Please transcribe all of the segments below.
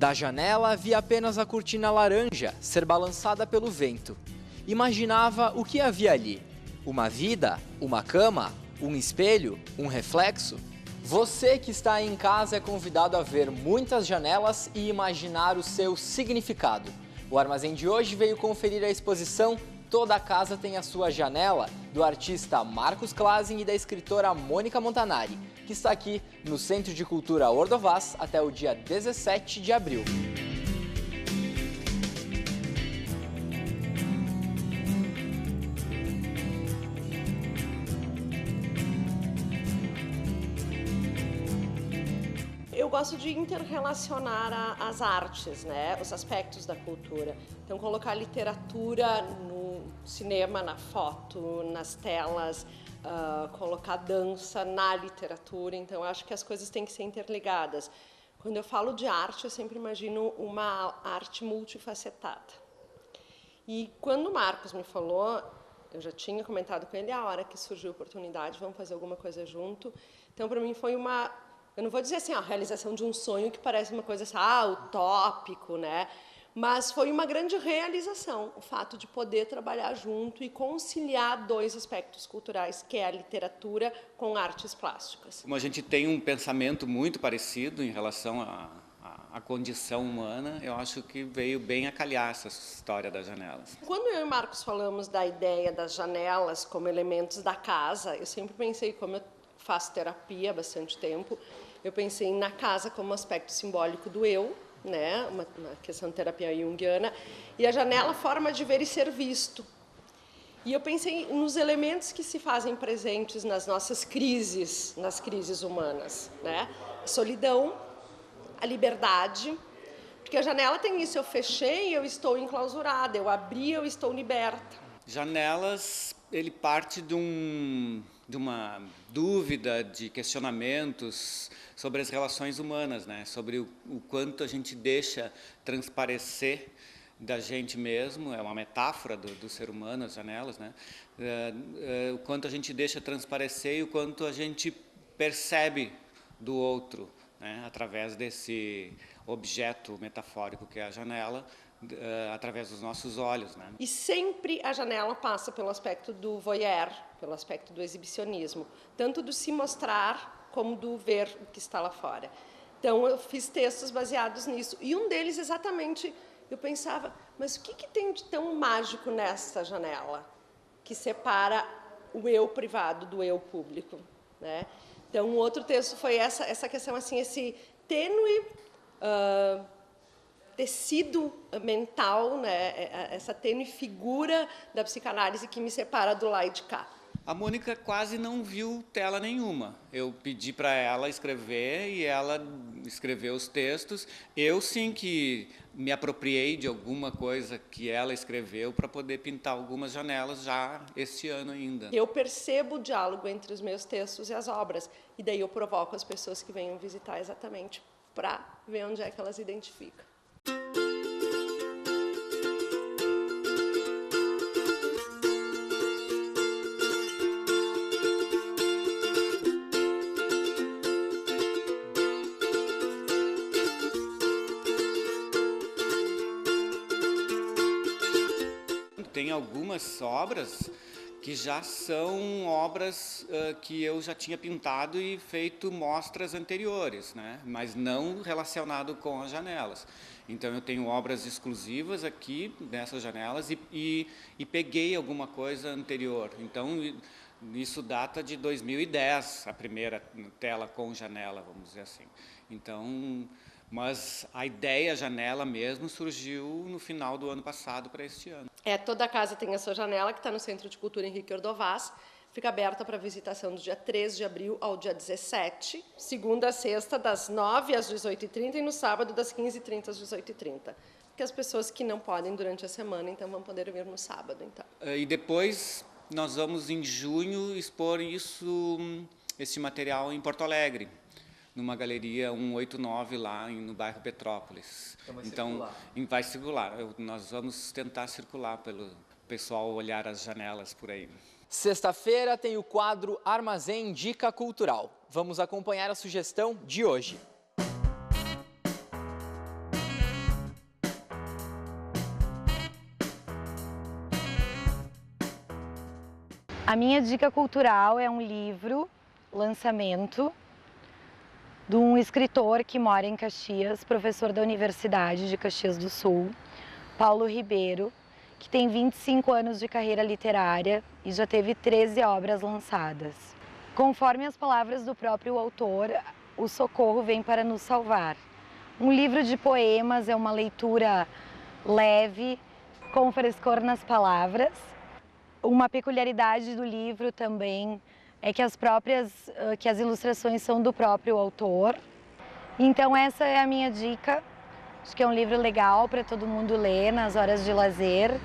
Da janela via apenas a cortina laranja ser balançada pelo vento. Imaginava o que havia ali. Uma vida? Uma cama? Um espelho? Um reflexo? Você que está aí em casa é convidado a ver muitas janelas e imaginar o seu significado. O Armazém de hoje veio conferir a exposição Toda a Casa Tem a Sua Janela, do artista Marcos Klassen e da escritora Mônica Montanari, que está aqui no Centro de Cultura Ordovás até o dia 17 de abril. Eu gosto de interrelacionar as artes, né? Os aspectos da cultura. Então, colocar literatura no cinema, na foto, nas telas, colocar dança na literatura. Então, eu acho que as coisas têm que ser interligadas. Quando eu falo de arte, eu sempre imagino uma arte multifacetada. E quando o Marcos me falou, eu já tinha comentado com ele a hora que surgiu a oportunidade, vamos fazer alguma coisa junto. Então, para mim, foi uma... Eu não vou dizer assim, a realização de um sonho que parece uma coisa assim, utópico, né? Mas foi uma grande realização, o fato de poder trabalhar junto e conciliar dois aspectos culturais, que é a literatura com artes plásticas. Como a gente tem um pensamento muito parecido em relação à condição humana, eu acho que veio bem a calhar essa história das janelas. Quando eu e o Marcos falamos da ideia das janelas como elementos da casa, eu sempre pensei, como eu faço terapia há bastante tempo, eu pensei na casa como aspecto simbólico do eu, né? Uma questão de terapia junguiana, e a janela forma de ver e ser visto. E eu pensei nos elementos que se fazem presentes nas nossas crises, nas crises humanas, né? A solidão, a liberdade, porque a janela tem isso, eu fechei, eu estou enclausurada, eu abri, eu estou liberta. Janelas, ele parte de uma dúvida, de questionamentos sobre as relações humanas, né? Sobre o quanto a gente deixa transparecer da gente mesmo, é uma metáfora do ser humano, as janelas, né? O quanto a gente deixa transparecer e o quanto a gente percebe do outro, né? Através desse objeto metafórico que é a janela, através dos nossos olhos, né? E sempre a janela passa pelo aspecto do voyeur, pelo aspecto do exibicionismo, tanto do se mostrar como do ver o que está lá fora. Então, eu fiz textos baseados nisso. E um deles, exatamente, eu pensava, mas o que tem de tão mágico nessa janela que separa o eu privado do eu público, né? Então, um outro texto foi essa questão, assim, esse tênue tecido mental, né? Essa tênue figura da psicanálise que me separa do lá e de cá. A Mônica quase não viu tela nenhuma. Eu pedi para ela escrever e ela escreveu os textos. Eu sim que me apropriei de alguma coisa que ela escreveu para poder pintar algumas janelas já este ano ainda. Eu percebo o diálogo entre os meus textos e as obras. E daí eu provoco as pessoas que venham visitar exatamente para ver onde é que elas identificam. Tem algumas obras que já são obras que eu já tinha pintado e feito mostras anteriores, né? Mas não relacionado com as janelas. Então eu tenho obras exclusivas aqui nessas janelas e peguei alguma coisa anterior. Então isso data de 2010, a primeira tela com janela, vamos dizer assim. Então, mas a ideia janela mesmo surgiu no final do ano passado para este ano. Toda a casa tem a sua janela, que está no Centro de Cultura Henrique Ordovás. Fica aberta para visitação do dia 13 de abril ao dia 17, segunda a sexta, das 9 às 18h30 e no sábado, das 15h30 às 18h30. Porque as pessoas que não podem durante a semana, então, vão poder vir no sábado. Então. E depois nós vamos, em junho, expor esse material em Porto Alegre, numa galeria 189 lá no bairro Petrópolis. Então vai circular. Nós vamos tentar circular pelo pessoal olhar as janelas por aí. Sexta-feira tem o quadro Armazém Dica Cultural. Vamos acompanhar a sugestão de hoje. A minha dica cultural é um livro, lançamento, de um escritor que mora em Caxias, professor da Universidade de Caxias do Sul, Paulo Ribeiro, que tem 25 anos de carreira literária e já teve 13 obras lançadas. Conforme as palavras do próprio autor, o socorro vem para nos salvar. Um livro de poemas é uma leitura leve, com frescor nas palavras. Uma peculiaridade do livro também é que as ilustrações são do próprio autor. Então essa é a minha dica. Acho que é um livro legal para todo mundo ler nas horas de lazer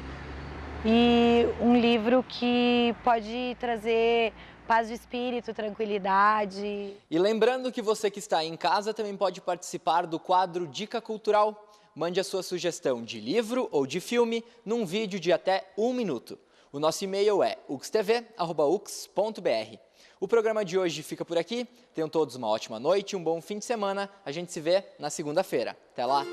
e um livro que pode trazer paz de espírito, tranquilidade. E lembrando que você que está em casa também pode participar do quadro Dica Cultural. Mande a sua sugestão de livro ou de filme num vídeo de até 1 minuto. O nosso e-mail é uxtv@ux.br. O programa de hoje fica por aqui. Tenham todos uma ótima noite, um bom fim de semana. A gente se vê na segunda-feira. Até lá!